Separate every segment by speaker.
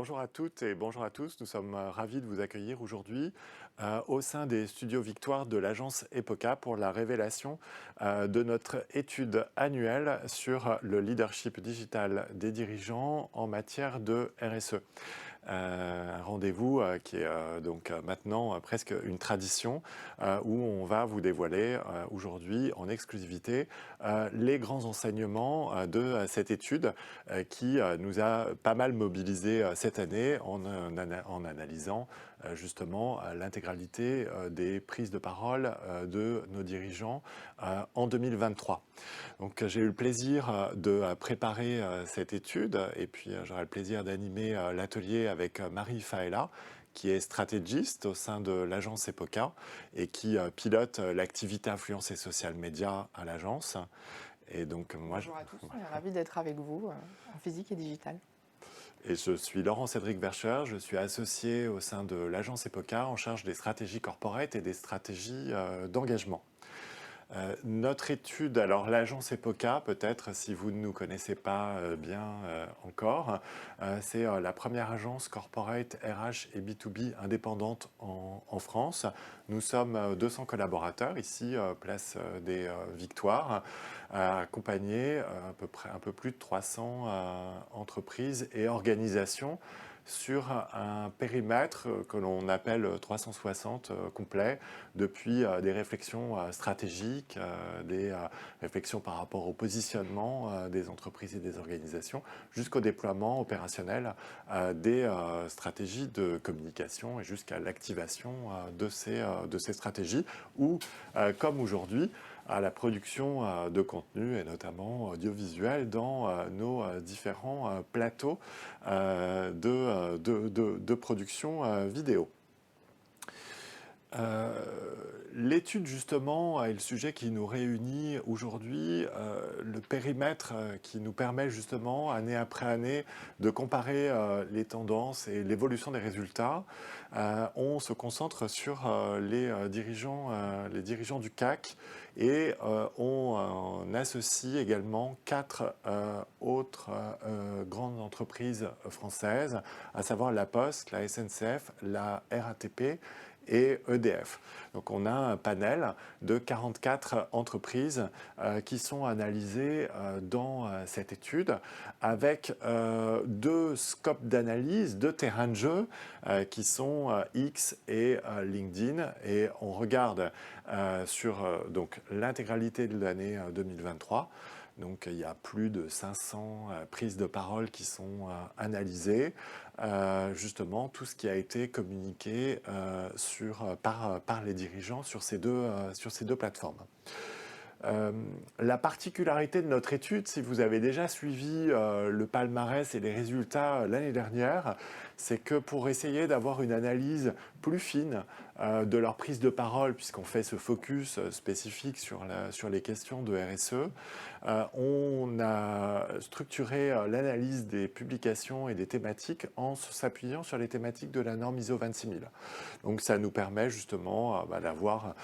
Speaker 1: Bonjour à toutes et bonjour à tous. Nous sommes ravis de vous accueillir aujourd'hui au sein des studios Victoire de l'agence EPOCA pour la révélation de notre étude annuelle sur le leadership digital des dirigeants en matière de RSE. Un rendez-vous qui est donc maintenant presque une tradition où on va vous dévoiler aujourd'hui en exclusivité les grands enseignements de cette étude qui nous a pas mal mobilisé cette année en analysant justement l'intégralité des prises de parole de nos dirigeants en 2023. Donc j'ai eu le plaisir de préparer cette étude et puis j'aurai le plaisir d'animer l'atelier avec Marie Faella, qui est stratégiste au sein de l'agence EPOCA et qui pilote l'activité influence et social média à l'agence. Et donc moi,
Speaker 2: Bonjour à tous, on est ravis d'être avec vous en physique et digital.
Speaker 1: et je suis Laurent Cédric Vercher, je suis associé au sein de l'agence EPOCA en charge des stratégies corporate et des stratégies d'engagement. Notre étude, alors l'agence EPOCA, peut-être si vous ne nous connaissez pas bien encore, c'est la première agence corporate RH et B2B indépendante en France. Nous sommes 200 collaborateurs ici, place des Victoires, accompagnés à peu près un peu plus de 300 entreprises et organisations sur un périmètre que l'on appelle 360 complet, depuis des réflexions stratégiques, des réflexions par rapport au positionnement des entreprises et des organisations, jusqu'au déploiement opérationnel des stratégies de communication et jusqu'à l'activation de ces stratégies, ou comme aujourd'hui, à la production de contenu et notamment audiovisuel dans nos différents plateaux de production vidéo. L'étude justement est le sujet qui nous réunit aujourd'hui, le périmètre qui nous permet justement année après année de comparer les tendances et l'évolution des résultats. On se concentre sur les dirigeants du CAC et on associe également quatre autres grandes entreprises françaises, à savoir la Poste, la SNCF, la RATP et EDF. Donc on a un panel de 44 entreprises qui sont analysées dans cette étude avec deux scopes d'analyse, deux terrains de jeu qui sont X et LinkedIn. Et on regarde sur donc l'intégralité de l'année 2023. Donc il y a plus de 500 prises de parole qui sont analysées, justement tout ce qui a été communiqué par les dirigeants sur ces deux plateformes. La particularité de notre étude, si vous avez déjà suivi le palmarès et les résultats l'année dernière, c'est que pour essayer d'avoir une analyse plus fine de leur prise de parole, puisqu'on fait ce focus spécifique sur les questions de RSE, on a structuré l'analyse des publications et des thématiques en s'appuyant sur les thématiques de la norme ISO 26000. Donc ça nous permet justement d'avoir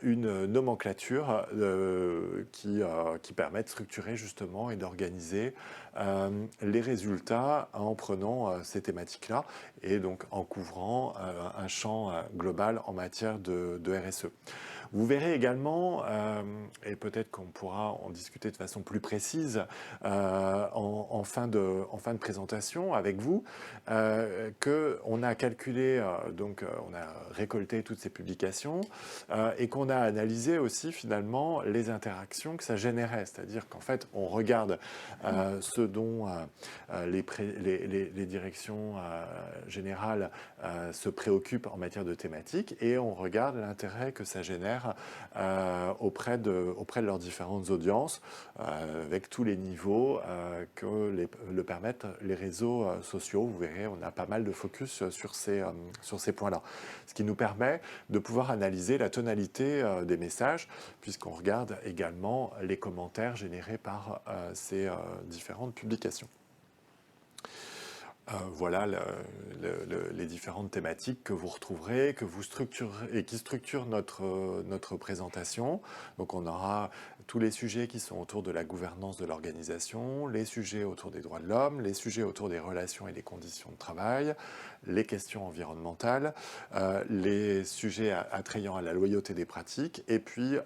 Speaker 1: une nomenclature qui permet de structurer justement et d'organiser les résultats en prenant ces thématiques-là et donc en couvrant un champ global en matière de RSE. Vous verrez également, et peut-être qu'on pourra en discuter de façon plus précise en fin de présentation avec vous, qu'on a calculé, on a récolté toutes ces publications et qu'on a analysé aussi finalement les interactions que ça générait. C'est-à-dire qu'en fait, on regarde ce dont les directions générales se préoccupent en matière de thématiques et on regarde l'intérêt que ça génère auprès de leurs différentes audiences avec tous les niveaux que le permettent les réseaux sociaux. Vous verrez, on a pas mal de focus sur ces points-là. Ce qui nous permet de pouvoir analyser la tonalité des messages puisqu'on regarde également les commentaires générés par ces différentes publications. Voilà les différentes thématiques que vous retrouverez, que vous structurez et qui structurent notre présentation. Donc on aura tous les sujets qui sont autour de la gouvernance de l'organisation, les sujets autour des droits de l'homme, les sujets autour des relations et des conditions de travail, les questions environnementales, les sujets attrayant à la loyauté des pratiques, et puis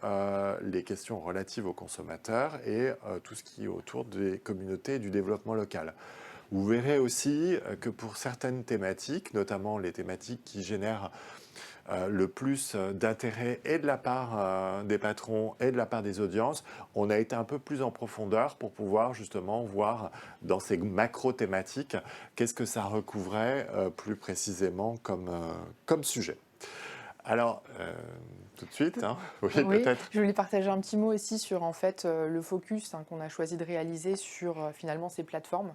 Speaker 1: les questions relatives aux consommateurs et tout ce qui est autour des communautés et du développement local. Vous verrez aussi que pour certaines thématiques, notamment les thématiques qui génèrent le plus d'intérêt et de la part des patrons et de la part des audiences, on a été un peu plus en profondeur pour pouvoir justement voir dans ces macro-thématiques qu'est-ce que ça recouvrait plus précisément comme sujet. Alors, tout de suite, hein, oui,
Speaker 2: Oui,
Speaker 1: peut-être.
Speaker 2: je voulais partager un petit mot aussi sur en fait le focus qu'on a choisi de réaliser sur finalement ces plateformes.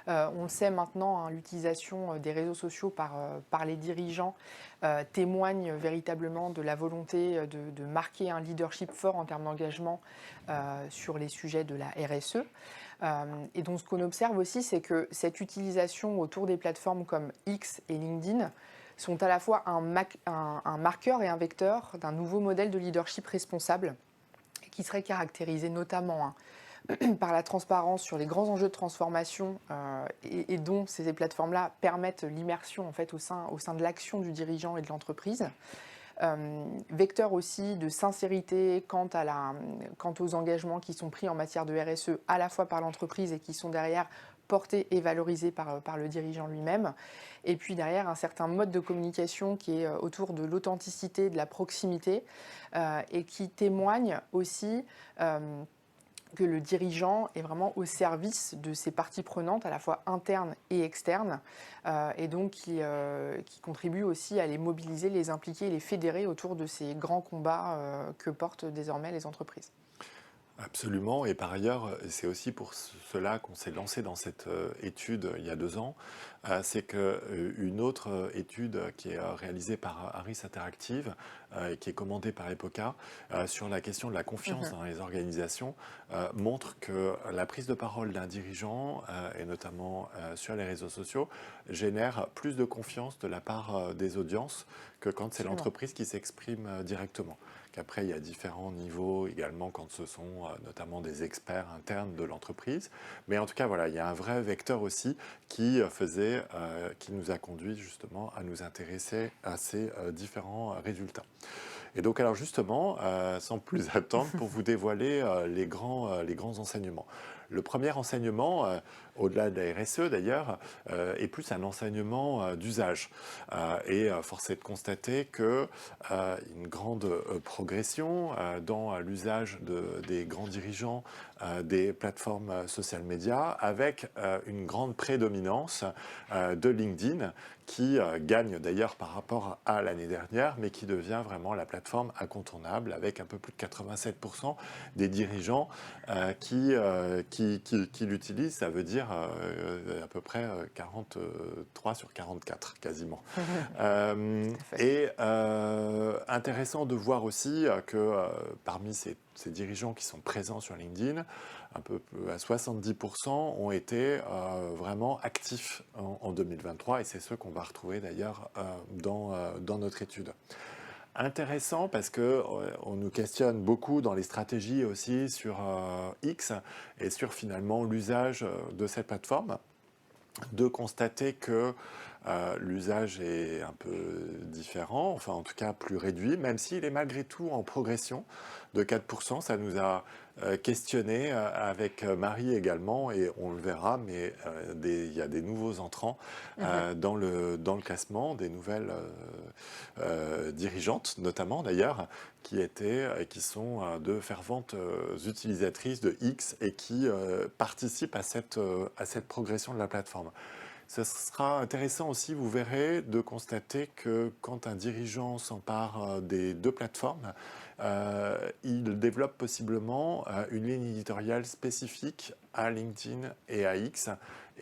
Speaker 2: On le sait maintenant, hein, l'utilisation des réseaux sociaux par les dirigeants témoigne véritablement de la volonté de marquer un leadership fort en termes d'engagement sur les sujets de la RSE. Et donc ce qu'on observe aussi, c'est que cette utilisation autour des plateformes comme X et LinkedIn sont à la fois un marqueur et un vecteur d'un nouveau modèle de leadership responsable qui serait caractérisé notamment par la transparence sur les grands enjeux de transformation et dont ces plateformes-là permettent l'immersion en fait, au sein de l'action du dirigeant et de l'entreprise. Vecteur aussi de sincérité quant aux engagements qui sont pris en matière de RSE à la fois par l'entreprise et qui sont derrière portés et valorisés par le dirigeant lui-même. Et puis derrière, un certain mode de communication qui est autour de l'authenticité, de la proximité et qui témoigne aussi que le dirigeant est vraiment au service de ses parties prenantes, à la fois internes et externes, et donc qui contribue aussi à les mobiliser, les impliquer, les fédérer autour de ces grands combats que portent désormais les entreprises.
Speaker 1: Absolument, et par ailleurs, c'est aussi pour cela qu'on s'est lancé dans cette étude il y a 2 ans. C'est qu'une autre étude qui est réalisée par Harris Interactive, et qui est commandée par EPOCA, sur la question de la confiance dans les organisations, montre que la prise de parole d'un dirigeant, et notamment sur les réseaux sociaux, génère plus de confiance de la part des audiences que quand c'est
Speaker 2: Absolument.
Speaker 1: l'entreprise qui s'exprime directement. Qu'après, il y a différents niveaux également quand ce sont notamment des experts internes de l'entreprise. Mais en tout cas, voilà, il y a un vrai vecteur aussi qui qui nous a conduit justement à nous intéresser à ces différents résultats. Et donc, alors justement, sans plus attendre, pour vous dévoiler les grands enseignements. Le premier enseignement, au-delà de la RSE d'ailleurs, est plus un enseignement d'usage. Et force est de constater que une grande progression dans l'usage des grands dirigeants des plateformes social médias, avec une grande prédominance de LinkedIn, qui gagne d'ailleurs par rapport à l'année dernière, mais qui devient vraiment la plateforme incontournable, avec un peu plus de 87% des dirigeants qui l'utilisent. Ça veut dire à peu près 43 sur 44 quasiment. Et intéressant de voir aussi que parmi ces dirigeants qui sont présents sur LinkedIn, un peu à 70% ont été vraiment actifs en 2023, et c'est ceux qu'on va retrouver d'ailleurs dans notre étude. Intéressant parce que on nous questionne beaucoup dans les stratégies aussi sur X et sur finalement l'usage de cette plateforme, de constater que l'usage est un peu différent, enfin en tout cas plus réduit, même s'il est malgré tout en progression de 4%. Ça nous a questionné avec Marie également, et on le verra, mais il y a des nouveaux entrants dans le classement, des nouvelles dirigeantes notamment d'ailleurs, qui sont de ferventes utilisatrices de X et qui participent à cette progression de la plateforme. Ce sera intéressant aussi, vous verrez, de constater que quand un dirigeant s'empare des deux plateformes, il développe possiblement une ligne éditoriale spécifique à LinkedIn et à X.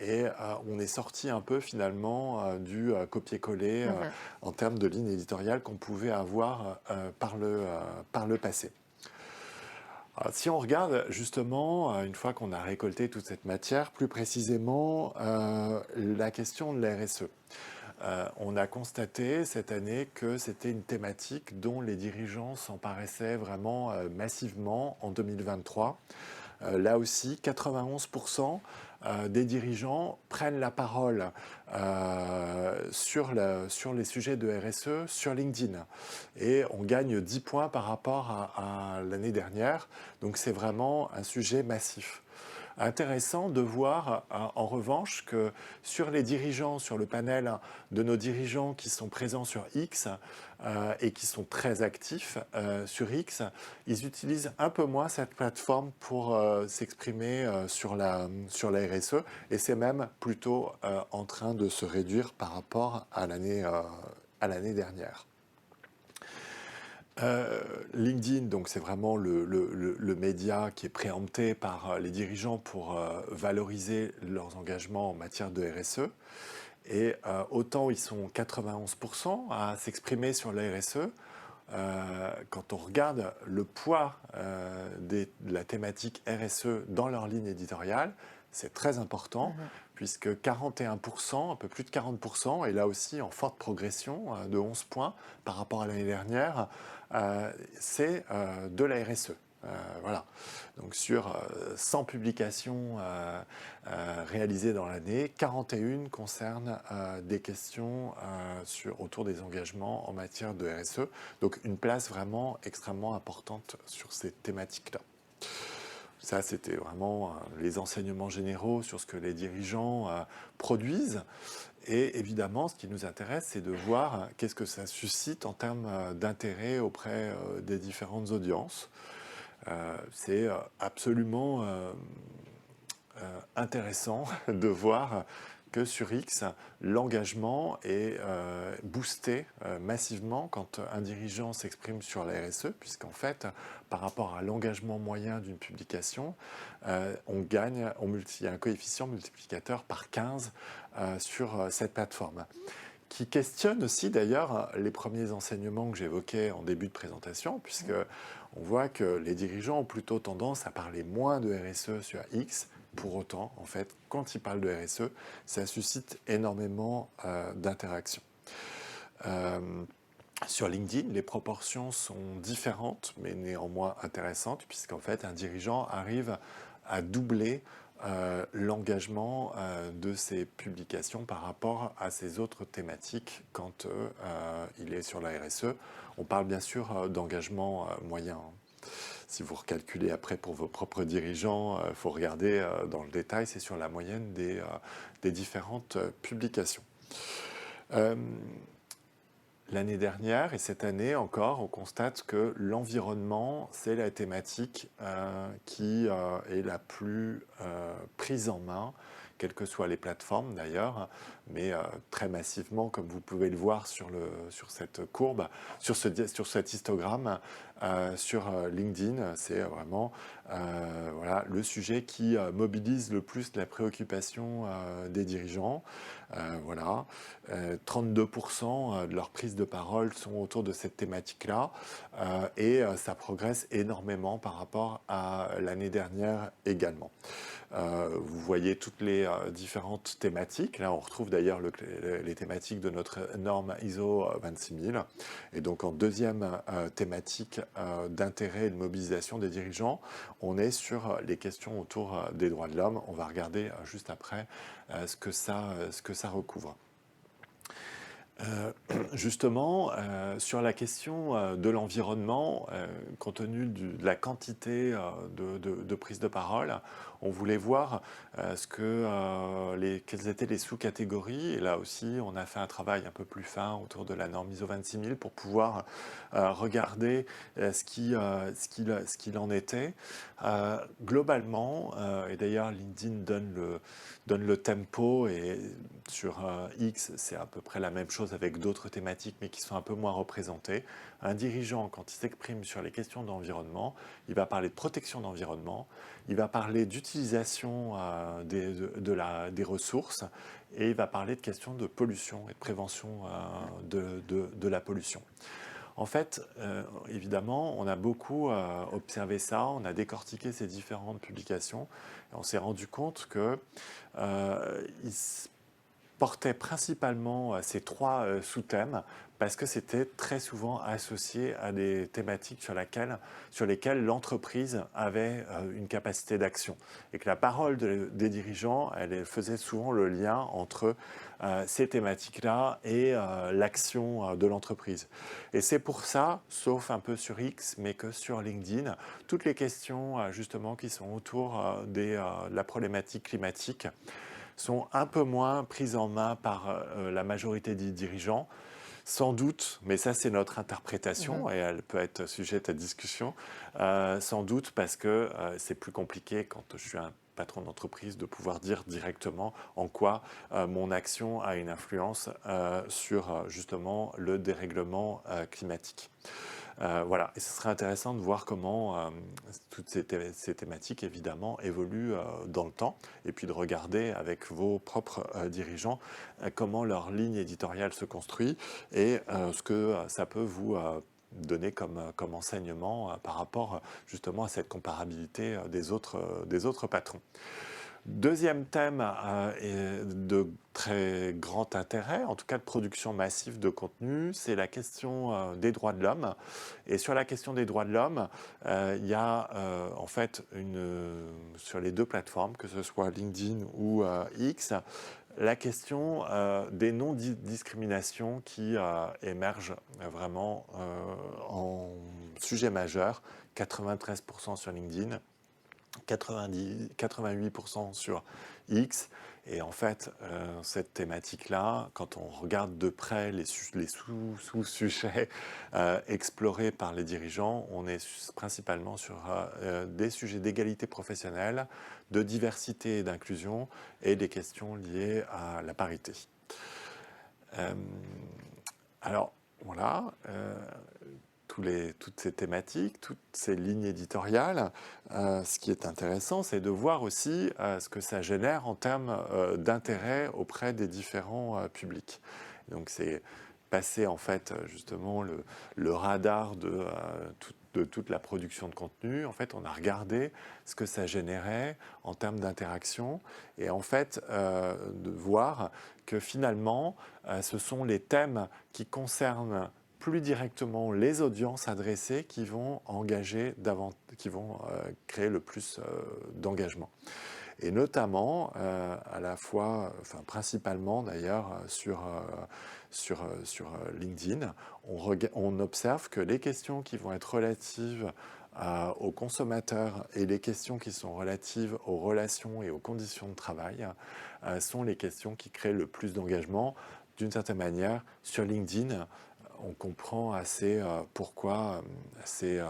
Speaker 1: Et on est sorti un peu finalement du copier-coller en termes de ligne éditoriale qu'on pouvait avoir par le passé. Alors, si on regarde justement, une fois qu'on a récolté toute cette matière, plus précisément la question de la RSE. On a constaté cette année que c'était une thématique dont les dirigeants s'emparassaient vraiment massivement en 2023. Là aussi, 91% des dirigeants prennent la parole sur les sujets de RSE sur LinkedIn. Et on gagne 10 points par rapport à l'année dernière. Donc c'est vraiment un sujet massif. Intéressant de voir en revanche que sur les dirigeants, sur le panel de nos dirigeants qui sont présents sur X et qui sont très actifs sur X, ils utilisent un peu moins cette plateforme pour s'exprimer sur sur la RSE et c'est même plutôt en train de se réduire par rapport à l'année dernière. LinkedIn, donc c'est vraiment le média qui est préempté par les dirigeants pour valoriser leurs engagements en matière de RSE. Et autant ils sont 91% à s'exprimer sur la RSE, quand on regarde le poids de la thématique RSE dans leur ligne éditoriale, c'est très important, puisque 41%, un peu plus de 40%, et là aussi en forte progression de 11 points par rapport à l'année dernière, c'est de la RSE. Voilà. Donc sur 100 publications réalisées dans l'année, 41 concernent des questions autour des engagements en matière de RSE. Donc une place vraiment extrêmement importante sur ces thématiques-là. Ça, c'était vraiment les enseignements généraux sur ce que les dirigeants produisent. Et évidemment, ce qui nous intéresse, c'est de voir qu'est-ce que ça suscite en termes d'intérêt auprès des différentes audiences. C'est absolument intéressant de voir que sur X, l'engagement est boosté massivement quand un dirigeant s'exprime sur la RSE, puisqu'en fait, par rapport à l'engagement moyen d'une publication, on gagne, il y a un coefficient multiplicateur par 15 sur cette plateforme qui questionne aussi d'ailleurs les premiers enseignements que j'évoquais en début de présentation, puisque on voit que les dirigeants ont plutôt tendance à parler moins de RSE sur X. Pour autant, en fait, quand ils parlent de RSE, ça suscite énormément d'interactions. Sur LinkedIn, les proportions sont différentes, mais néanmoins intéressantes, puisqu'en fait, un dirigeant arrive à doubler l'engagement de ses publications par rapport à ses autres thématiques quand il est sur la RSE. On parle bien sûr d'engagement moyen. Si vous recalculez après pour vos propres dirigeants, il faut regarder dans le détail, c'est sur la moyenne des différentes publications. L'année dernière et cette année encore, on constate que l'environnement, c'est la thématique qui est la plus prise en main, quelles que soient les plateformes d'ailleurs, mais très massivement, comme vous pouvez le voir sur cette courbe, sur cet histogramme, sur LinkedIn, c'est vraiment voilà, le sujet qui mobilise le plus la préoccupation des dirigeants. Voilà, 32% de leurs prises de parole sont autour de cette thématique-là et ça progresse énormément par rapport à l'année dernière également. Vous voyez toutes les différentes thématiques. Là, on retrouve d'ailleurs les thématiques de notre norme ISO 26000. Et donc, en deuxième thématique d'intérêt et de mobilisation des dirigeants, on est sur les questions autour des droits de l'homme. On va regarder juste après ce que ça recouvre. Justement, sur la question de l'environnement, compte tenu de la quantité de prises de parole, on voulait voir quelles étaient les sous-catégories. Et là aussi, on a fait un travail un peu plus fin autour de la norme ISO 26000 pour pouvoir regarder ce qu'il en était. Globalement, et d'ailleurs LinkedIn donne le tempo, et sur X, c'est à peu près la même chose avec d'autres thématiques, mais qui sont un peu moins représentées. Un dirigeant, quand il s'exprime sur les questions d'environnement, il va parler de protection d'environnement, il va parler d'utilisation des ressources, et il va parler de questions de pollution et de prévention de la pollution. En fait, évidemment, on a beaucoup observé ça, on a décortiqué ces différentes publications, et on s'est rendu compte que ils portaient principalement ces trois sous-thèmes parce que c'était très souvent associé à des thématiques sur lesquelles l'entreprise avait une capacité d'action. Et que la parole des dirigeants, elle faisait souvent le lien entre ces thématiques-là et l'action de l'entreprise. Et c'est pour ça, sauf un peu sur X, mais que sur LinkedIn, toutes les questions justement qui sont autour de la problématique climatique sont un peu moins prises en main par la majorité des dirigeants. Sans doute, mais ça c'est notre interprétation et elle peut être sujette à discussion, sans doute parce que c'est plus compliqué quand je suis un patron d'entreprise de pouvoir dire directement en quoi mon action a une influence sur justement le dérèglement climatique. Voilà, et ce serait intéressant de voir comment toutes ces thématiques, évidemment, évoluent dans le temps, et puis de regarder avec vos propres dirigeants comment leur ligne éditoriale se construit et ce que ça peut vous donner comme enseignement par rapport justement à cette comparabilité des autres patrons. Deuxième thème de très grand intérêt, en tout cas de production massive de contenu, c'est la question des droits de l'homme. Et sur la question des droits de l'homme, il y a en fait sur les deux plateformes, que ce soit LinkedIn ou X, la question des non-discriminations qui émergent vraiment en sujet majeur, 93% sur LinkedIn, 88% sur X. Et en fait, cette thématique-là, quand on regarde de près les sous-sujets explorés par les dirigeants, on est principalement sur des sujets d'égalité professionnelle, de diversité et d'inclusion et des questions liées à la parité. Alors, voilà. Toutes ces thématiques, toutes ces lignes éditoriales. Ce qui est intéressant, c'est de voir aussi ce que ça génère en termes d'intérêt auprès des différents publics. Donc c'est passer en fait justement le radar de toute la production de contenu. En fait, on a regardé ce que ça générait en termes d'interaction et en fait de voir que finalement, ce sont les thèmes qui concernent plus directement les audiences adressées qui vont créer le plus d'engagement. Et notamment, à la fois, enfin principalement d'ailleurs, sur LinkedIn, on observe que les questions qui vont être relatives aux consommateurs et les questions qui sont relatives aux relations et aux conditions de travail sont les questions qui créent le plus d'engagement. D'une certaine manière, sur LinkedIn, on comprend assez pourquoi ces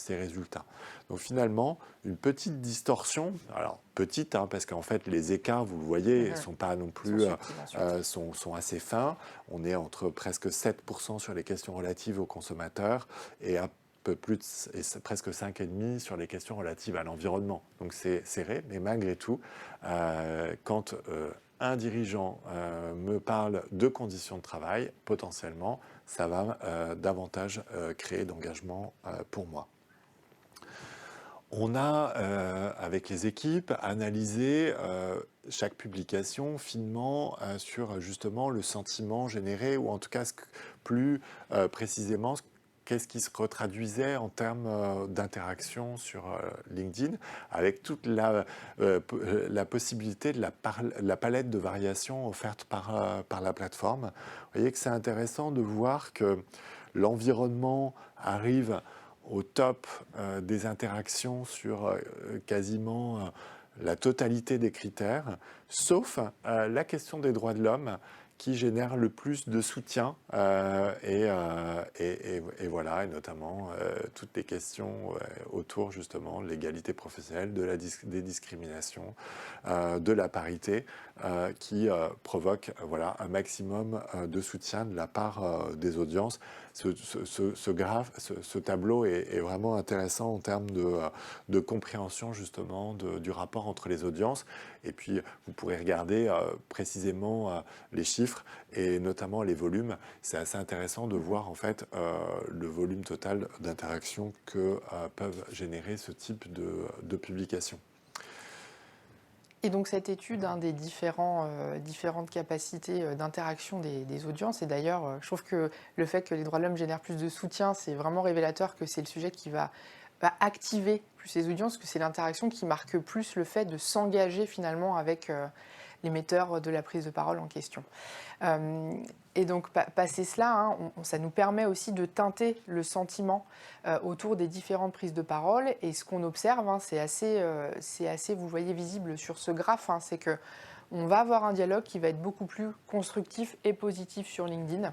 Speaker 1: résultats. Donc finalement, une petite distorsion, alors petite, parce qu'en fait les écarts, vous le voyez, ne sont pas non plus, sont assez fins. On est entre presque 7% sur les questions relatives aux consommateurs et un peu plus, et presque 5,5% sur les questions relatives à l'environnement. Donc c'est serré, mais malgré tout, quand un dirigeant me parle de conditions de travail, potentiellement, ça va davantage créer d'engagement pour moi. On a, avec les équipes, analysé chaque publication finement sur justement le sentiment généré, ou en tout cas plus précisément qu'est-ce qui se retraduisait en termes d'interaction sur LinkedIn, avec toute la possibilité de la palette de variations offertes par la plateforme. Vous voyez que c'est intéressant de voir que l'environnement arrive au top des interactions sur quasiment la totalité des critères, sauf la question des droits de l'homme qui génère le plus de soutien et voilà, et notamment toutes les questions autour justement de l'égalité professionnelle, des discriminations, de la parité qui provoquent voilà, un maximum de soutien de la part des audiences. ce tableau est vraiment intéressant en termes de compréhension justement du rapport entre les audiences. Et puis, vous pourrez regarder précisément les chiffres et notamment les volumes. C'est assez intéressant de voir en fait le volume total d'interactions que peuvent générer ce type de publications.
Speaker 2: Et donc cette étude des différentes capacités d'interaction des audiences, et d'ailleurs je trouve que le fait que les droits de l'homme génèrent plus de soutien, c'est vraiment révélateur que c'est le sujet qui va activer plus les audiences, que c'est l'interaction qui marque plus le fait de s'engager finalement avec l'émetteur de la prise de parole en question. Et donc, passé cela, hein, ça nous permet aussi de teinter le sentiment autour des différentes prises de parole. Et ce qu'on observe, hein, c'est assez, vous voyez, visible sur ce graphe, hein, c'est qu'on va avoir un dialogue qui va être beaucoup plus constructif et positif sur LinkedIn.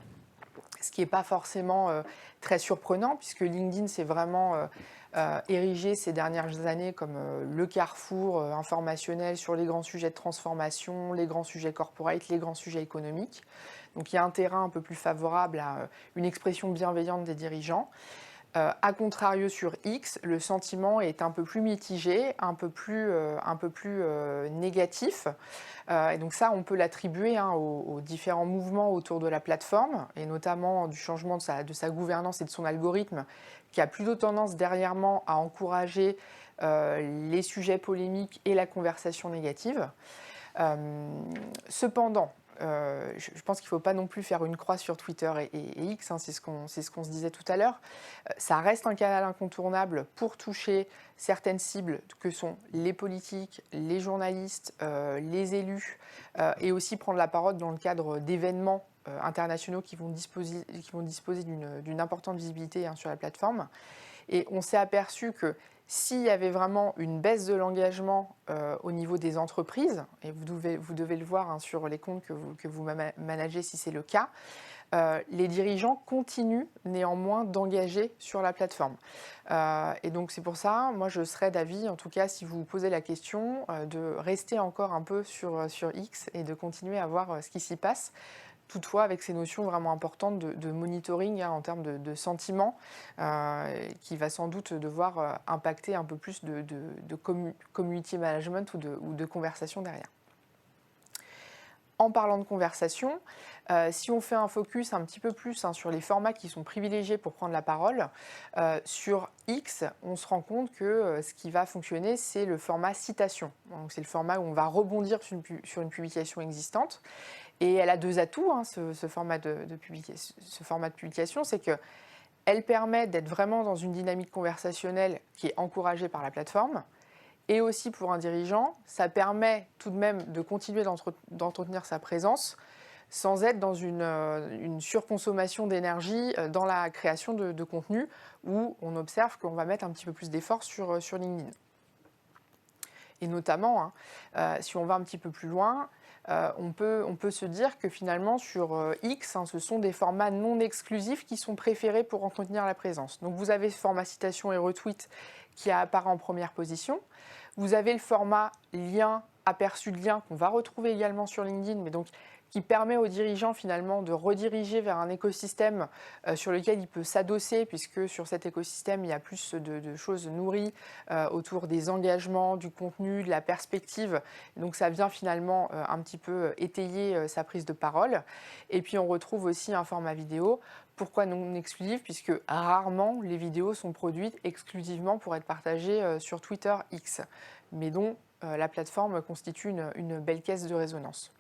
Speaker 2: Ce qui n'est pas forcément très surprenant, puisque LinkedIn, c'est vraiment érigé ces dernières années comme le carrefour informationnel sur les grands sujets de transformation, les grands sujets corporate, les grands sujets économiques. Donc il y a un terrain un peu plus favorable à une expression bienveillante des dirigeants. A contrario sur X, le sentiment est un peu plus mitigé, un peu plus négatif. Et donc ça, on peut l'attribuer aux différents mouvements autour de la plateforme, et notamment du changement de sa gouvernance et de son algorithme, qui a plutôt tendance dernièrement à encourager les sujets polémiques et la conversation négative. Cependant, je pense qu'il ne faut pas non plus faire une croix sur Twitter et X, hein, c'est ce qu'on se disait tout à l'heure. Ça reste un canal incontournable pour toucher certaines cibles que sont les politiques, les journalistes, les élus, et aussi prendre la parole dans le cadre d'événements internationaux qui vont disposer d'une importante visibilité, hein, sur la plateforme. Et on s'est aperçu que s'il y avait vraiment une baisse de l'engagement au niveau des entreprises, et vous devez le voir, hein, sur les comptes que vous managez si c'est le cas, les dirigeants continuent néanmoins d'engager sur la plateforme. Et donc c'est pour ça, moi je serais d'avis, en tout cas si vous vous posez la question, de rester encore un peu sur X et de continuer à voir ce qui s'y passe. Toutefois, avec ces notions vraiment importantes de monitoring, hein, en termes de sentiments, qui va sans doute devoir impacter un peu plus de community management ou de conversation derrière. En parlant de conversation, si on fait un focus un petit peu plus, hein, sur les formats qui sont privilégiés pour prendre la parole, sur X, on se rend compte que ce qui va fonctionner, c'est le format citation. Donc, c'est le format où on va rebondir sur une publication existante. Et elle a deux atouts, hein, ce format de publication, c'est qu'elle permet d'être vraiment dans une dynamique conversationnelle qui est encouragée par la plateforme. Et aussi pour un dirigeant, ça permet tout de même de continuer d'entretenir sa présence sans être dans une surconsommation d'énergie dans la création de contenu, où on observe qu'on va mettre un petit peu plus d'efforts sur LinkedIn. Et notamment, hein, si on va un petit peu plus loin, on peut se dire que finalement sur X, hein, ce sont des formats non exclusifs qui sont préférés pour entretenir la présence. Donc vous avez ce format citation et retweet qui apparaît en première position. Vous avez le format lien, aperçu de lien, qu'on va retrouver également sur LinkedIn, mais donc qui permet aux dirigeants finalement de rediriger vers un écosystème sur lequel il peut s'adosser, puisque sur cet écosystème, il y a plus de choses nourries autour des engagements, du contenu, de la perspective. Donc ça vient finalement un petit peu étayer sa prise de parole. Et puis on retrouve aussi un format vidéo. Pourquoi non exclusif? Puisque rarement les vidéos sont produites exclusivement pour être partagées sur Twitter X, mais dont la plateforme constitue une belle caisse de résonance.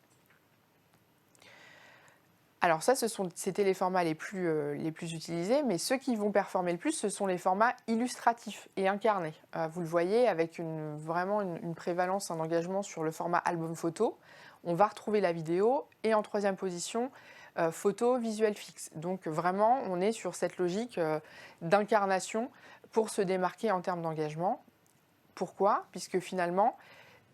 Speaker 2: Alors ça, c'était les formats les plus utilisés, mais ceux qui vont performer le plus, ce sont les formats illustratifs et incarnés. Vous le voyez, avec vraiment une prévalence, un engagement sur le format album photo. On va retrouver la vidéo et en troisième position, photo visuel fixe. Donc vraiment, on est sur cette logique d'incarnation pour se démarquer en termes d'engagement. Pourquoi? Puisque finalement,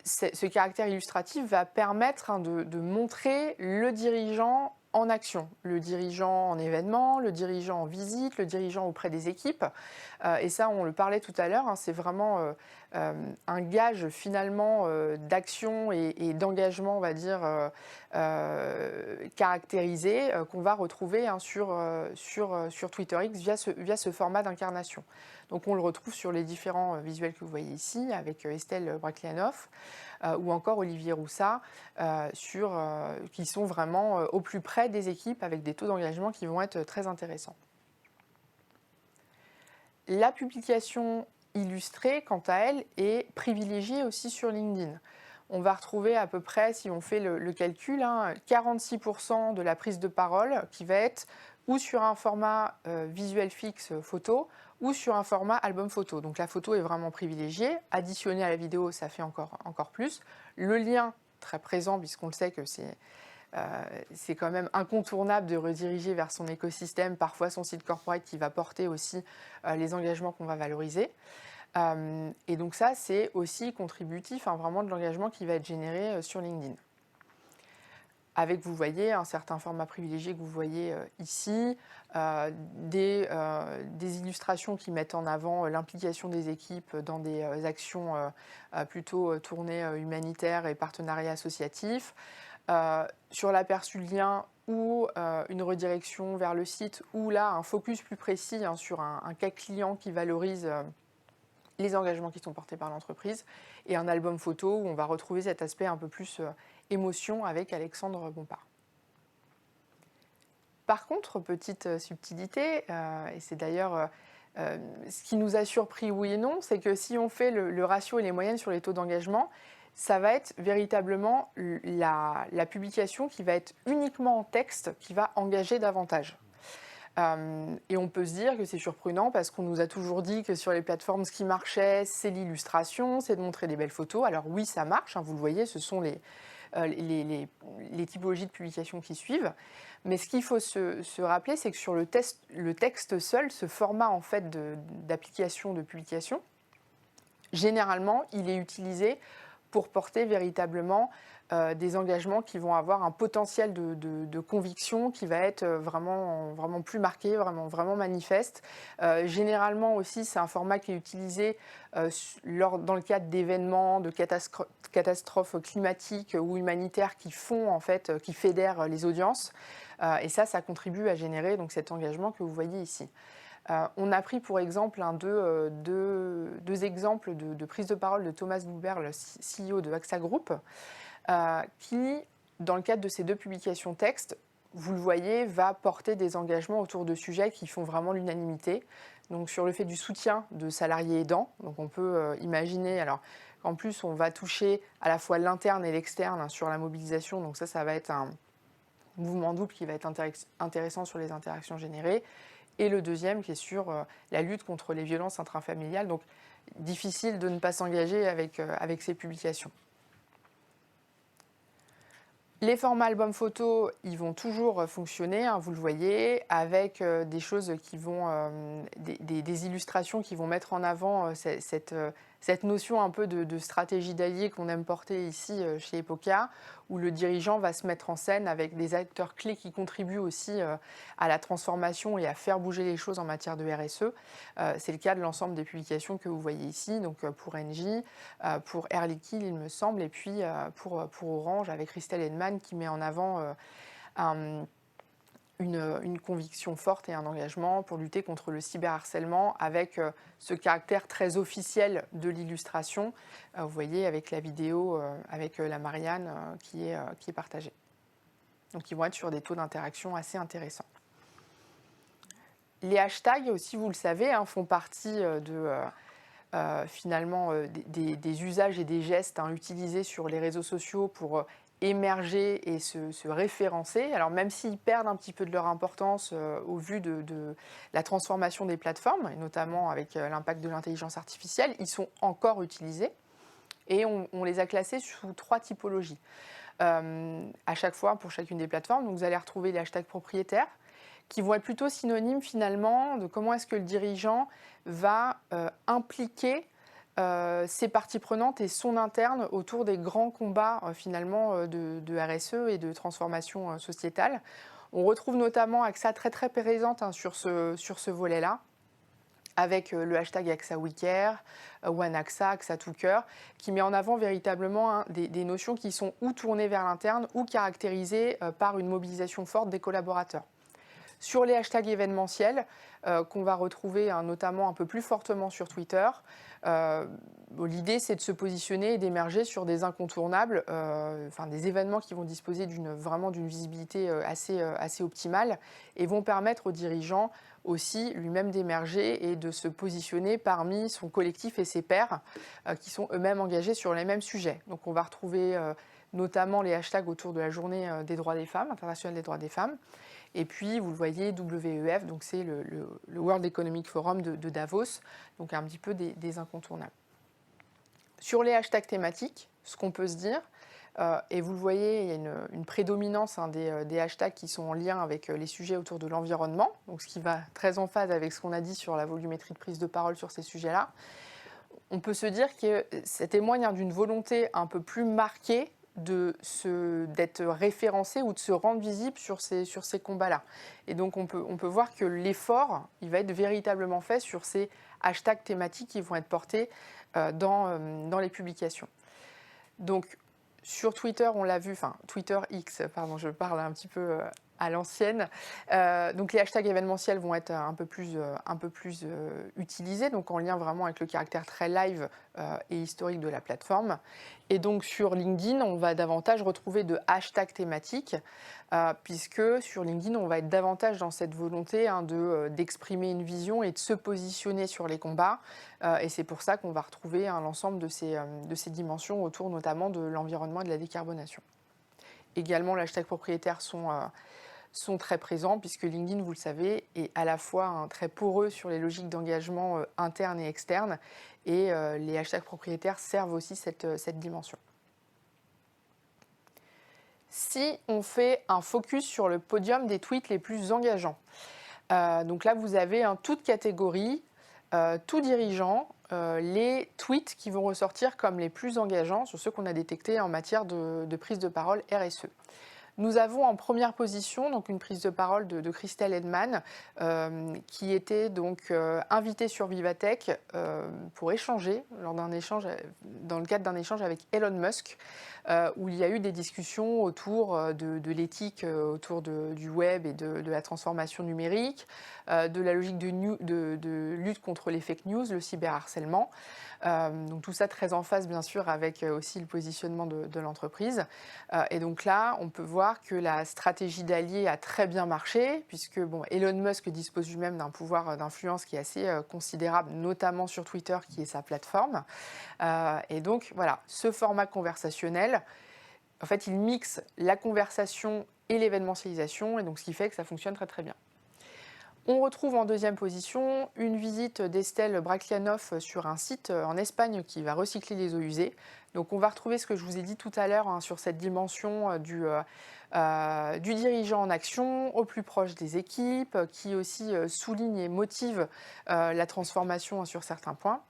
Speaker 2: ce caractère illustratif va permettre, hein, de montrer le dirigeant en action. Le dirigeant en événement, le dirigeant en visite, le dirigeant auprès des équipes. Et ça, on le parlait tout à l'heure, hein, c'est vraiment un gage finalement d'action et d'engagement, on va dire, caractérisé, qu'on va retrouver hein, sur Twitter X via ce format d'incarnation. Donc on le retrouve sur les différents visuels que vous voyez ici, avec Estelle Brachlianoff ou encore Olivier Roussat, qui sont vraiment au plus près des équipes avec des taux d'engagement qui vont être très intéressants. La publication illustrée, quant à elle, est privilégiée aussi sur LinkedIn. On va retrouver à peu près, si on fait le calcul, hein, 46% de la prise de parole qui va être ou sur un format visuel fixe photo ou sur un format album photo. Donc la photo est vraiment privilégiée. Additionnée à la vidéo, ça fait encore plus. Le lien, très présent, puisqu'on le sait que c'est quand même incontournable de rediriger vers son écosystème, parfois son site corporate qui va porter aussi les engagements qu'on va valoriser. Et donc ça, c'est aussi contributif, hein, vraiment de l'engagement qui va être généré sur LinkedIn. Avec, vous voyez, un certain format privilégié que vous voyez ici, des illustrations qui mettent en avant l'implication des équipes dans des actions plutôt tournées humanitaires et partenariats associatifs. Sur l'aperçu de lien ou une redirection vers le site, ou là un focus plus précis hein, sur un cas client qui valorise les engagements qui sont portés par l'entreprise, et un album photo où on va retrouver cet aspect un peu plus émotion avec Alexandre Bompard. Par contre, petite subtilité, et c'est d'ailleurs ce qui nous a surpris oui et non, c'est que si on fait le ratio et les moyennes sur les taux d'engagement, ça va être véritablement la publication qui va être uniquement en texte qui va engager davantage. Et on peut se dire que c'est surprenant parce qu'on nous a toujours dit que sur les plateformes, ce qui marchait, c'est l'illustration, c'est de montrer des belles photos. Alors oui, ça marche, hein, vous le voyez, ce sont les typologies de publications qui suivent. Mais ce qu'il faut se rappeler, c'est que sur le texte seul, ce format en fait d'application de publication, généralement, il est utilisé pour porter véritablement des engagements qui vont avoir un potentiel de conviction qui va être vraiment plus marqué, vraiment manifeste. Généralement aussi, c'est un format qui est utilisé dans le cadre d'événements, de catastrophes climatiques ou humanitaires qui qui fédèrent les audiences. Et ça contribue à générer donc, cet engagement que vous voyez ici. On a pris pour exemple deux exemples de prise de parole de Thomas Buberl, le CEO de AXA Group, qui, dans le cadre de ces deux publications texte, vous le voyez, va porter des engagements autour de sujets qui font vraiment l'unanimité. Donc sur le fait du soutien de salariés aidants, donc on peut imaginer alors qu'en plus on va toucher à la fois l'interne et l'externe hein, sur la mobilisation, donc ça va être un mouvement double qui va être intéressant sur les interactions générées. Et le deuxième qui est sur la lutte contre les violences intrafamiliales. Donc difficile de ne pas s'engager avec ces publications. Les formats album photo, ils vont toujours fonctionner, hein, vous le voyez, avec des choses qui vont, des illustrations qui vont mettre en avant cette notion un peu de stratégie d'allié qu'on aime porter ici chez Epocha, où le dirigeant va se mettre en scène avec des acteurs clés qui contribuent aussi à la transformation et à faire bouger les choses en matière de RSE. C'est le cas de l'ensemble des publications que vous voyez ici, donc pour Engie, pour Air Liquide, il me semble, et puis pour Orange avec Christelle Hedman qui met en avant une conviction forte et un engagement pour lutter contre le cyberharcèlement avec ce caractère très officiel de l'illustration, vous voyez, avec la vidéo, avec la Marianne qui est partagée. Donc ils vont être sur des taux d'interaction assez intéressants. Les hashtags aussi, vous le savez, hein, font partie finalement des usages et des gestes hein, utilisés sur les réseaux sociaux pour émerger et se référencer. Alors même s'ils perdent un petit peu de leur importance au vu de la transformation des plateformes, et notamment avec l'impact de l'intelligence artificielle, ils sont encore utilisés et on les a classés sous 3 typologies. À chaque fois, pour chacune des plateformes, donc vous allez retrouver les hashtags propriétaires qui vont être plutôt synonymes finalement de comment est-ce que le dirigeant va impliquer ses parties prenantes et son interne autour des grands combats finalement de RSE et de transformation sociétale. On retrouve notamment AXA très présente sur ce volet-là, avec le hashtag AXA WeCare, OneAXA, AXA ToCare, qui met en avant véritablement des notions qui sont ou tournées vers l'interne ou caractérisées par une mobilisation forte des collaborateurs. Sur les hashtags événementiels, qu'on va retrouver notamment un peu plus fortement sur Twitter, l'idée c'est de se positionner et d'émerger sur des incontournables, des événements qui vont disposer vraiment d'une visibilité assez optimale et vont permettre aux dirigeants aussi lui-même d'émerger et de se positionner parmi son collectif et ses pairs qui sont eux-mêmes engagés sur les mêmes sujets. Donc on va retrouver notamment les hashtags autour de la journée des droits des femmes, internationale des droits des femmes. Et puis, vous le voyez, WEF, donc c'est le World Economic Forum de Davos, donc un petit peu des incontournables. Sur les hashtags thématiques, ce qu'on peut se dire, et vous le voyez, il y a une prédominance des hashtags qui sont en lien avec les sujets autour de l'environnement, donc ce qui va très en phase avec ce qu'on a dit sur la volumétrie de prise de parole sur ces sujets-là. On peut se dire que ça témoigne d'une volonté un peu plus marquée d'être référencé ou de se rendre visible sur ces combats-là. Et donc on peut voir que l'effort, il va être véritablement fait sur ces hashtags thématiques qui vont être portés dans les publications. Donc sur Twitter, on l'a vu, Twitter X, pardon, je parle un petit peu à l'ancienne. Donc les hashtags événementiels vont être un peu plus utilisés, donc en lien vraiment avec le caractère très live et historique de la plateforme. Et donc sur LinkedIn, on va davantage retrouver de hashtags thématiques, puisque sur LinkedIn, on va être davantage dans cette volonté d'exprimer une vision et de se positionner sur les combats. Et c'est pour ça qu'on va retrouver l'ensemble de ces dimensions autour notamment de l'environnement et de la décarbonation. Également, les hashtags propriétaires sont très présents, puisque LinkedIn, vous le savez, est à la fois très poreux sur les logiques d'engagement internes et externes, et les hashtags propriétaires servent aussi cette dimension. Si on fait un focus sur le podium des tweets les plus engageants, donc là vous avez toute catégorie, tout dirigeant, les tweets qui vont ressortir comme les plus engageants sur ceux qu'on a détectés en matière de prise de parole RSE. Nous avons en première position donc une prise de parole de Christelle Edman, qui était donc invitée sur Vivatech pour échanger dans le cadre d'un échange avec Elon Musk, où il y a eu des discussions autour de l'éthique, autour du web et de la transformation numérique, de la logique de lutte contre les fake news, le cyberharcèlement. Donc tout ça très en phase bien sûr avec aussi le positionnement de l'entreprise. Et donc là, on peut voir que la stratégie d'alliés a très bien marché, puisque Elon Musk dispose lui-même d'un pouvoir d'influence qui est assez considérable, notamment sur Twitter, qui est sa plateforme. Et donc voilà, ce format conversationnel, en fait, il mixe la conversation et l'événementialisation, et donc ce qui fait que ça fonctionne très bien. On retrouve en deuxième position une visite d'Estelle Braclianoff sur un site en Espagne qui va recycler les eaux usées. Donc on va retrouver ce que je vous ai dit tout à l'heure sur cette dimension du dirigeant en action, au plus proche des équipes, qui aussi souligne et motive la transformation sur certains points.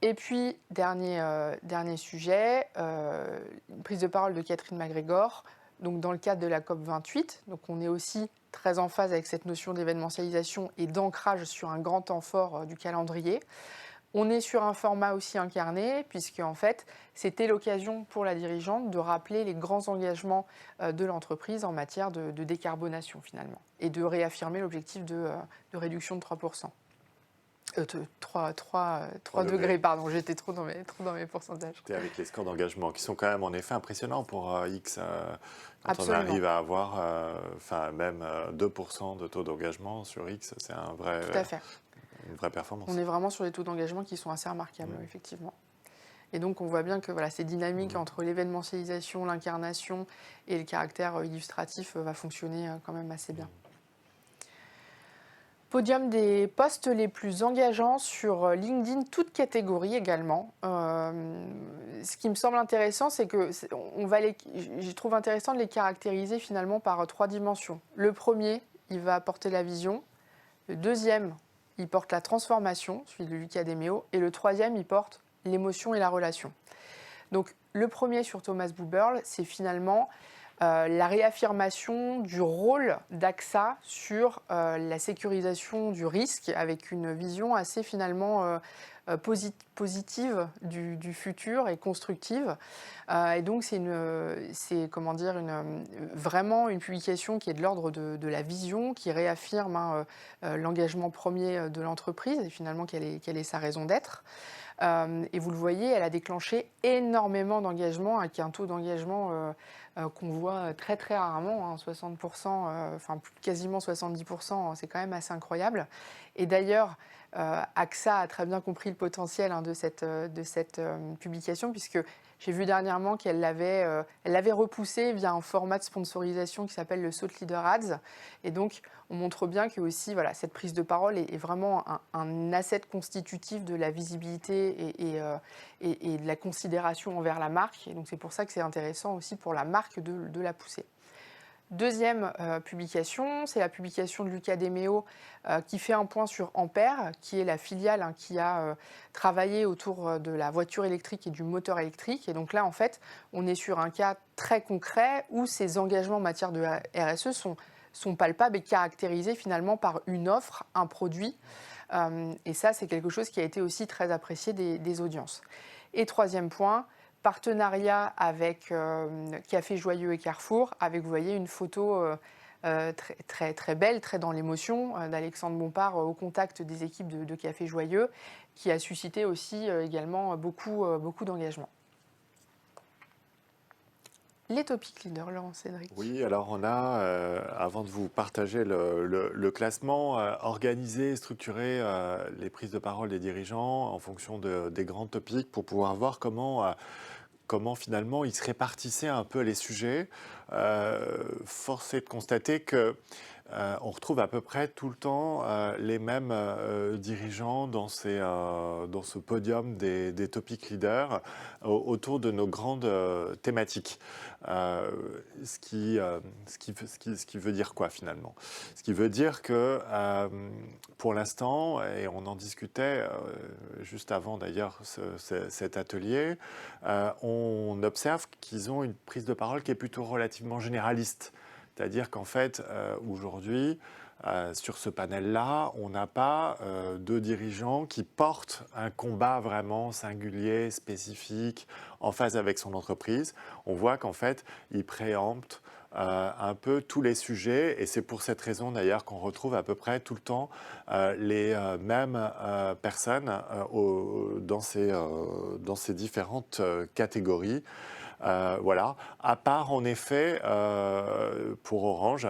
Speaker 2: Et puis, dernier sujet, une prise de parole de Catherine McGregor, donc dans le cadre de la COP28. Donc on est aussi très en phase avec cette notion d'événementialisation et d'ancrage sur un grand temps fort du calendrier. On est sur un format aussi incarné, puisque en fait, c'était l'occasion pour la dirigeante de rappeler les grands engagements de l'entreprise en matière de décarbonation finalement, et de réaffirmer l'objectif de réduction de 3%. 3 degrés, pardon, j'étais trop dans mes pourcentages.
Speaker 1: C'était avec les scores d'engagement qui sont quand même en effet impressionnants pour X. Quand
Speaker 2: Absolument.
Speaker 1: on arrive à avoir même 2% de taux d'engagement sur X, c'est une vraie performance.
Speaker 2: On est vraiment sur des taux d'engagement qui sont assez remarquables, effectivement. Et donc on voit bien que ces dynamiques entre l'événementialisation, l'incarnation et le caractère illustratif va fonctionner quand même assez bien. Podium des posts les plus engageants sur LinkedIn, toute catégorie également. Ce qui me semble intéressant, c'est que je trouve intéressant de les caractériser finalement par 3 dimensions. Le premier, il va apporter la vision. Le deuxième, il porte la transformation, celui de Luca De Meo. Et le troisième, il porte l'émotion et la relation. Donc le premier sur Thomas Buberl, c'est finalement la réaffirmation du rôle d'AXA sur la sécurisation du risque, avec une vision assez finalement positive du futur et constructive. Et donc c'est comment dire, vraiment une publication qui est de l'ordre de la vision, qui réaffirme l'engagement premier de l'entreprise et finalement quelle est sa raison d'être. Et vous le voyez, elle a déclenché énormément d'engagement, avec un taux d'engagement qu'on voit très très rarement, 60%, enfin quasiment 70%, c'est quand même assez incroyable. Et d'ailleurs, AXA a très bien compris le potentiel de cette publication, puisque j'ai vu dernièrement elle l'avait repoussé via un format de sponsorisation qui s'appelle le Thought Leader Ads. Et donc, on montre bien que aussi, voilà, cette prise de parole est vraiment un asset constitutif de la visibilité et de la considération envers la marque. Et donc, c'est pour ça que c'est intéressant aussi pour la marque de la pousser. Deuxième publication, c'est la publication de Luca De Meo qui fait un point sur Ampère, qui est la filiale qui a travaillé autour de la voiture électrique et du moteur électrique. Et donc là, en fait, on est sur un cas très concret où ces engagements en matière de RSE sont palpables et caractérisés finalement par une offre, un produit. Et ça, c'est quelque chose qui a été aussi très apprécié des audiences. Et troisième point, partenariat avec Café Joyeux et Carrefour, avec, vous voyez, une photo très, très, très belle, très dans l'émotion, d'Alexandre Bompard au contact des équipes de Café Joyeux, qui a suscité aussi également beaucoup d'engagement. Les topic leaders, Laurent Cédric.
Speaker 1: Oui, alors on a, avant de vous partager le classement, organisé, structuré les prises de parole des dirigeants en fonction des grands topics pour pouvoir voir comment finalement ils se répartissaient un peu les sujets. Force est de constater que on retrouve à peu près tout le temps les mêmes dirigeants dans ce podium des topic leaders autour de nos grandes thématiques. Ce qui veut dire quoi finalement? Ce qui veut dire que pour l'instant, et on en discutait juste avant d'ailleurs cet atelier, on observe qu'ils ont une prise de parole qui est plutôt relativement généraliste. C'est-à-dire qu'en fait, aujourd'hui, sur ce panel-là, on n'a pas de dirigeants qui portent un combat vraiment singulier, spécifique, en phase avec son entreprise. On voit qu'en fait, ils préemptent un peu tous les sujets, et c'est pour cette raison d'ailleurs qu'on retrouve à peu près tout le temps les mêmes personnes dans ces différentes catégories. Voilà, à part en effet pour Orange,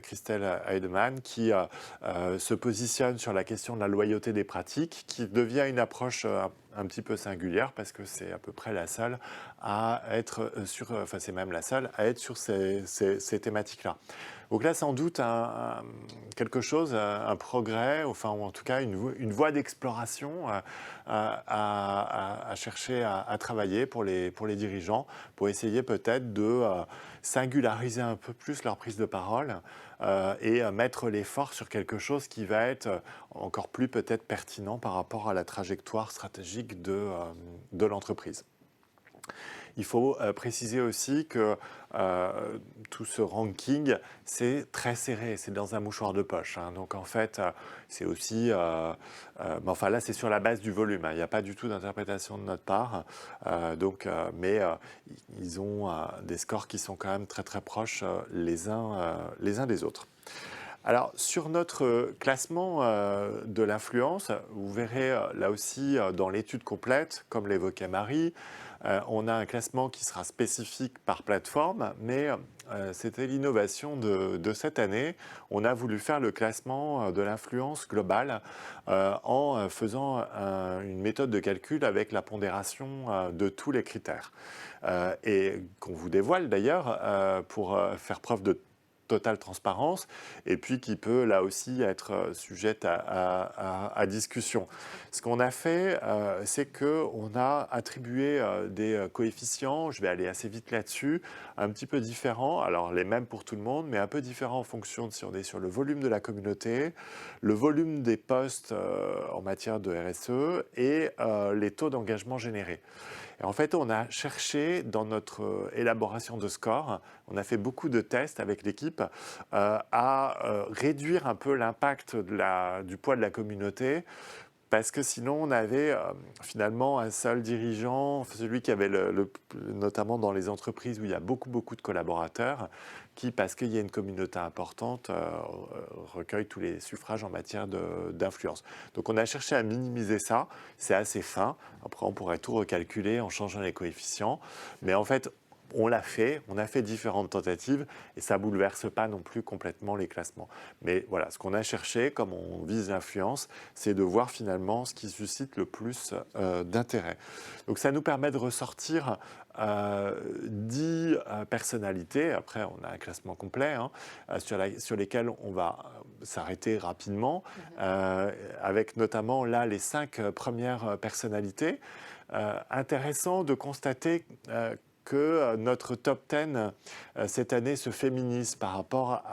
Speaker 1: Christelle Heidemann qui se positionne sur la question de la loyauté des pratiques, qui devient une approche un petit peu singulière parce que c'est à peu près la seule à être enfin c'est même la seule à être sur ces thématiques-là. Donc là, sans doute, quelque chose, un progrès, enfin, ou en tout cas une voie d'exploration à chercher à travailler pour les dirigeants, pour essayer peut-être de singulariser un peu plus leur prise de parole et mettre l'effort sur quelque chose qui va être encore plus peut-être pertinent par rapport à la trajectoire stratégique de l'entreprise. Il faut préciser aussi que tout ce ranking, c'est très serré, c'est dans un mouchoir de poche. Donc en fait, c'est aussi... mais enfin là, c'est sur la base du volume. Il n'y a pas du tout d'interprétation de notre part. Mais ils ont des scores qui sont quand même très très proches les uns des autres. Alors, sur notre classement de l'influence, vous verrez là aussi dans l'étude complète, comme l'évoquait Marie, on a un classement qui sera spécifique par plateforme, mais c'était l'innovation de cette année. On a voulu faire le classement de l'influence globale en faisant une méthode de calcul avec la pondération de tous les critères. Et qu'on vous dévoile d'ailleurs pour faire preuve de totale transparence, et puis qui peut là aussi être sujette à discussion. Ce qu'on a fait, c'est qu'on a attribué des coefficients, je vais aller assez vite là-dessus, un petit peu différents, alors les mêmes pour tout le monde, mais un peu différents en fonction de si on est sur le volume de la communauté, le volume des posts en matière de RSE et les taux d'engagement générés. Et en fait, on a cherché dans notre élaboration de score, on a fait beaucoup de tests avec l'équipe à réduire un peu l'impact du poids de la communauté, parce que sinon on avait finalement un seul dirigeant, celui qui avait notamment dans les entreprises où il y a beaucoup de collaborateurs, qui, parce qu'il y a une communauté importante, recueille tous les suffrages en matière d'influence. Donc on a cherché à minimiser ça, c'est assez fin, après on pourrait tout recalculer en changeant les coefficients, mais en fait on l'a fait, on a fait différentes tentatives et ça ne bouleverse pas non plus complètement les classements. Mais voilà, ce qu'on a cherché, comme on vise l'influence, c'est de voir finalement ce qui suscite le plus d'intérêt. Donc ça nous permet de ressortir 10 personnalités, après on a un classement complet, hein, sur lesquelles on va s'arrêter rapidement, avec notamment là les 5 premières personnalités. Intéressant de constater que notre top 10 cette année se féminise par rapport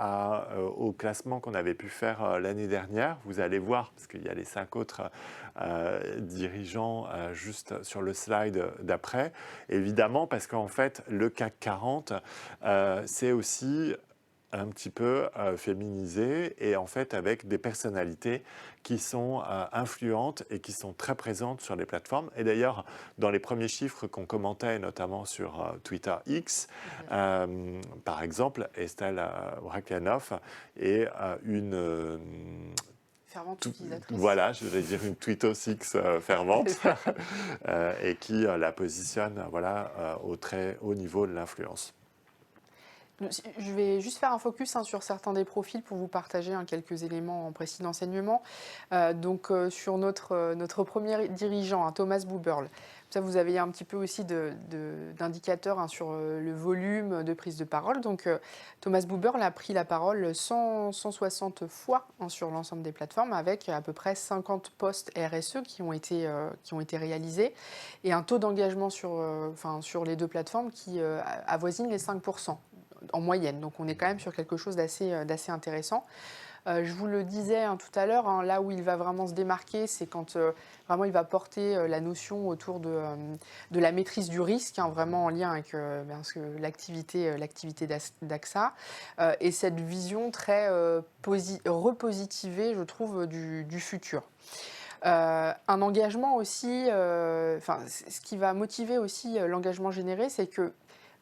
Speaker 1: au classement qu'on avait pu faire l'année dernière. Vous allez voir, parce qu'il y a les 5 autres dirigeants juste sur le slide d'après. Évidemment, parce qu'en fait, le CAC 40, c'est aussi un petit peu féminisé et en fait avec des personnalités qui sont influentes et qui sont très présentes sur les plateformes. Et d'ailleurs, dans les premiers chiffres qu'on commentait, notamment sur Twitter X, par exemple, Estelle Brachlianoff est une...
Speaker 2: Fervente utilisatrice.
Speaker 1: Voilà, je vais dire une Tweetosix fervente et qui la positionne au très haut niveau de l'influence.
Speaker 2: Je vais juste faire un focus sur certains des profils pour vous partager quelques éléments en précis d'enseignement. Sur notre premier dirigeant, Thomas Buberl, ça vous avez un petit peu aussi d'indicateurs sur le volume de prise de parole. Thomas Buberl a pris la parole 160 fois sur l'ensemble des plateformes, avec à peu près 50 posts RSE qui ont été réalisés et un taux d'engagement sur les deux plateformes qui avoisine les 5%. En moyenne. Donc on est quand même sur quelque chose d'assez intéressant. Je vous le disais tout à l'heure, là où il va vraiment se démarquer, c'est quand vraiment il va porter la notion autour de la maîtrise du risque, vraiment en lien avec l'activité d'AXA, et cette vision très repositivée, je trouve, du futur. Un engagement aussi, ce qui va motiver aussi l'engagement généré, c'est que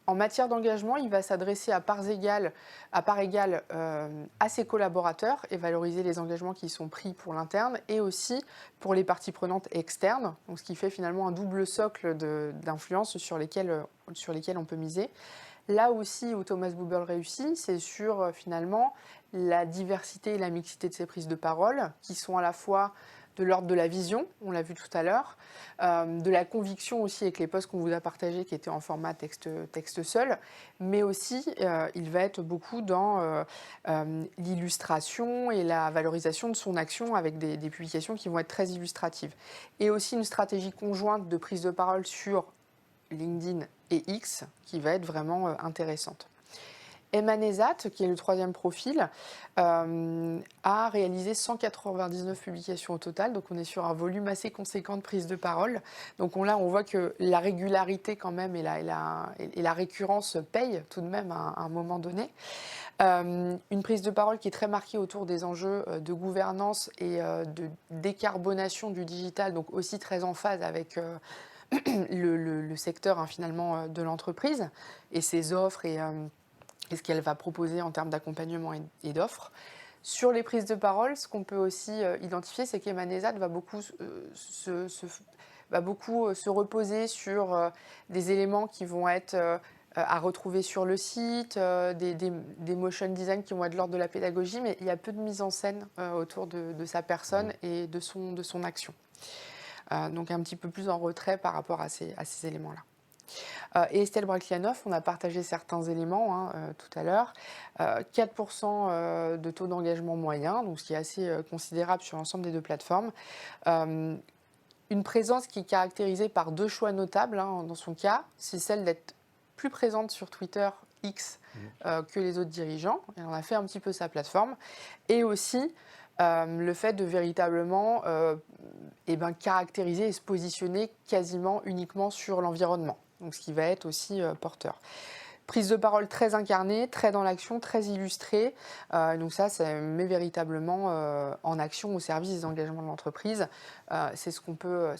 Speaker 2: en matière d'engagement, il va s'adresser à part égale à ses collaborateurs et valoriser les engagements qui sont pris pour l'interne et aussi pour les parties prenantes externes, donc ce qui fait finalement un double socle d'influence sur lesquels on peut miser. Là aussi où Thomas Buberl réussit, c'est sur finalement la diversité et la mixité de ses prises de parole, qui sont à la fois de l'ordre de la vision, on l'a vu tout à l'heure, de la conviction aussi avec les posts qu'on vous a partagés qui étaient en format texte seul, mais aussi il va être beaucoup dans l'illustration et la valorisation de son action avec des publications qui vont être très illustratives. Et aussi une stratégie conjointe de prise de parole sur LinkedIn et X qui va être vraiment intéressante. Emma Nezat, qui est le troisième profil, a réalisé 199 publications au total, donc on est sur un volume assez conséquent de prise de parole. Donc on voit que la régularité quand même et la récurrence payent tout de même à un moment donné. Une prise de parole qui est très marquée autour des enjeux de gouvernance et de décarbonation du digital, donc aussi très en phase avec le secteur finalement de l'entreprise et ses offres et ce qu'elle va proposer en termes d'accompagnement et d'offres. Sur les prises de parole, ce qu'on peut aussi identifier, c'est qu'Emma Nezat va beaucoup se reposer sur des éléments qui vont être à retrouver sur le site, des motion design qui vont être de l'ordre de la pédagogie, mais il y a peu de mise en scène autour de sa personne et de son action. Donc un petit peu plus en retrait par rapport à ces éléments-là. Et Estelle Brachlianoff, on a partagé certains éléments hein, tout à l'heure. 4% de taux d'engagement moyen, donc ce qui est assez considérable sur l'ensemble des deux plateformes. Euh, une présence qui est caractérisée par deux choix notables hein, dans son cas, c'est celle d'être plus présente sur Twitter X que les autres dirigeants. Elle en a fait un petit peu sa plateforme. Et aussi le fait de véritablement caractériser et se positionner quasiment uniquement sur l'environnement. Donc ce qui va être aussi porteur. Prise de parole très incarnée, très dans l'action, très illustrée. Donc ça met véritablement en action au service des engagements de l'entreprise. C'est ce qu'on peut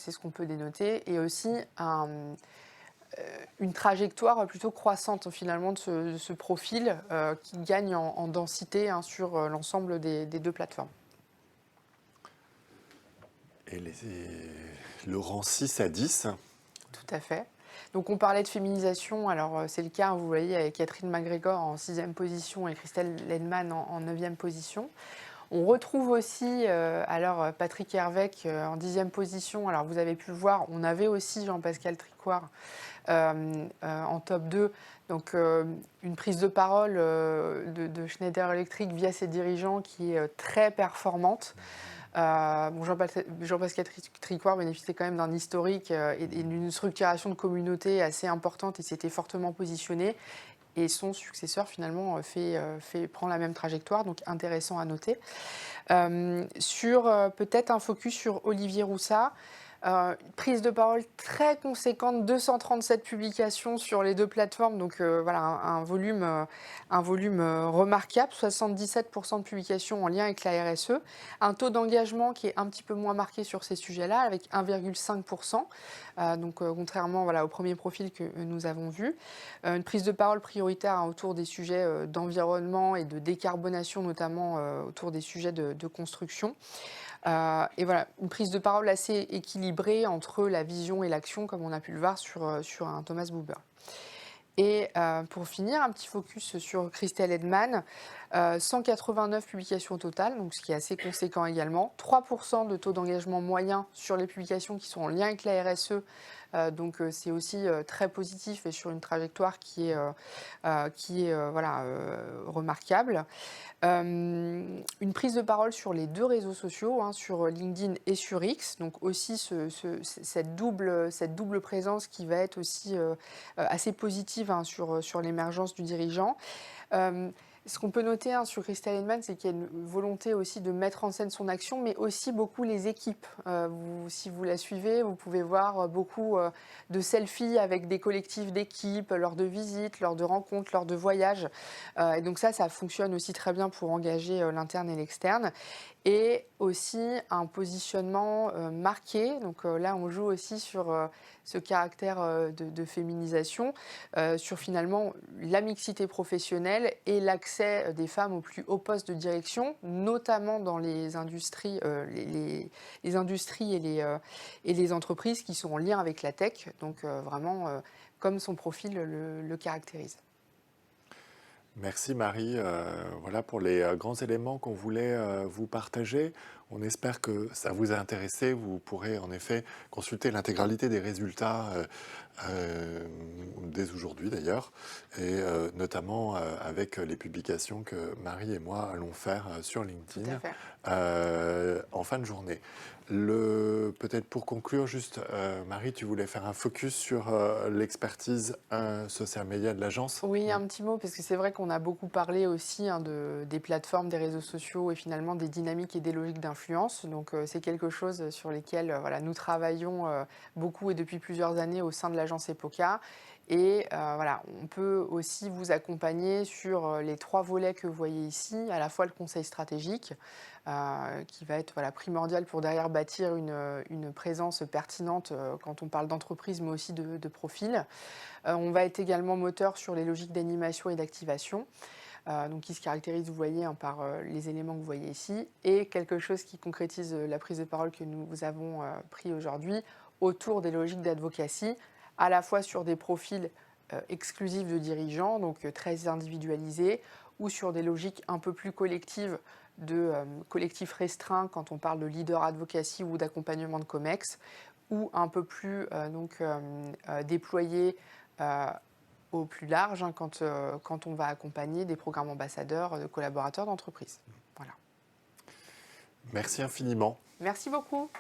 Speaker 2: dénoter. Et aussi une trajectoire plutôt croissante finalement de ce profil qui gagne en densité hein, sur l'ensemble des deux plateformes.
Speaker 1: Et le rang 6 à 10.
Speaker 2: Tout à fait. Donc on parlait de féminisation, alors c'est le cas, hein, vous voyez, avec Catherine McGregor en 6e position et Christelle Ledman en 9e position. On retrouve aussi alors Patrick Hervec en 10e position. Alors vous avez pu le voir, on avait aussi Jean-Pascal Tricoire en top 2. Donc une prise de parole de Schneider Electric via ses dirigeants qui est très performante. Jean-Pascal Tricoire bénéficiait quand même d'un historique et d'une structuration de communauté assez importante et s'était fortement positionné. Et son successeur, finalement, prend la même trajectoire, donc intéressant à noter. Peut-être un focus sur Olivier Roussat. Prise de parole très conséquente, 237 publications sur les deux plateformes, donc voilà un volume remarquable, 77% de publications en lien avec la RSE, un taux d'engagement qui est un petit peu moins marqué sur ces sujets-là, avec 1,5%, donc contrairement voilà, au premier profil que nous avons vu. Une prise de parole prioritaire hein, autour des sujets d'environnement et de décarbonation, notamment autour des sujets de construction. Et voilà, une prise de parole assez équilibrée entre la vision et l'action, comme on a pu le voir sur un Thomas Buber. Et pour finir, un petit focus sur Christelle Ledman, 189 publications au total, donc ce qui est assez conséquent également, 3% de taux d'engagement moyen sur les publications qui sont en lien avec la RSE, donc c'est aussi très positif et sur une trajectoire qui est remarquable. Une prise de parole sur les deux réseaux sociaux, hein, sur LinkedIn et sur X, donc aussi cette double présence qui va être aussi assez positive hein, sur l'émergence du dirigeant. Ce qu'on peut noter hein, sur Christelle Ledman, c'est qu'il y a une volonté aussi de mettre en scène son action, mais aussi beaucoup les équipes. Si vous la suivez, vous pouvez voir beaucoup de selfies avec des collectifs d'équipes lors de visites, lors de rencontres, lors de voyages. Et donc ça fonctionne aussi très bien pour engager l'interne et l'externe. Et aussi un positionnement marqué. Donc là, on joue aussi sur ce caractère de féminisation, sur finalement la mixité professionnelle et l'accès des femmes aux plus hauts postes de direction, notamment dans les industries, les industries et les entreprises qui sont en lien avec la tech. Donc vraiment, comme son profil le caractérise.
Speaker 1: Merci Marie, voilà pour les grands éléments qu'on voulait vous partager. On espère que ça vous a intéressé. Vous pourrez en effet consulter l'intégralité des résultats dès aujourd'hui d'ailleurs, et notamment avec les publications que Marie et moi allons faire sur LinkedIn en fin de journée. Peut-être pour conclure, juste Marie, tu voulais faire un focus sur l'expertise social media de l'agence?
Speaker 2: Oui, un petit mot, parce que c'est vrai qu'on a beaucoup parlé aussi hein, des plateformes, des réseaux sociaux et finalement des dynamiques et des logiques d'influence. Donc c'est quelque chose sur lesquels voilà, nous travaillons beaucoup et depuis plusieurs années au sein de l'agence EPOCA. Et voilà, on peut aussi vous accompagner sur les 3 volets que vous voyez ici, à la fois le conseil stratégique, qui va être voilà, primordial pour derrière bâtir une présence pertinente quand on parle d'entreprise, mais aussi de profil. On va être également moteur sur les logiques d'animation et d'activation. Donc qui se caractérise, vous voyez, hein, par les éléments que vous voyez ici, et quelque chose qui concrétise la prise de parole que nous avons pris aujourd'hui autour des logiques d'advocacy, à la fois sur des profils exclusifs de dirigeants, donc très individualisés, ou sur des logiques un peu plus collectives de collectifs restreints quand on parle de leader advocacy ou d'accompagnement de COMEX, ou un peu plus déployés au plus large quand on va accompagner des programmes ambassadeurs de collaborateurs d'entreprise. Voilà.
Speaker 1: Merci infiniment.
Speaker 2: Merci beaucoup.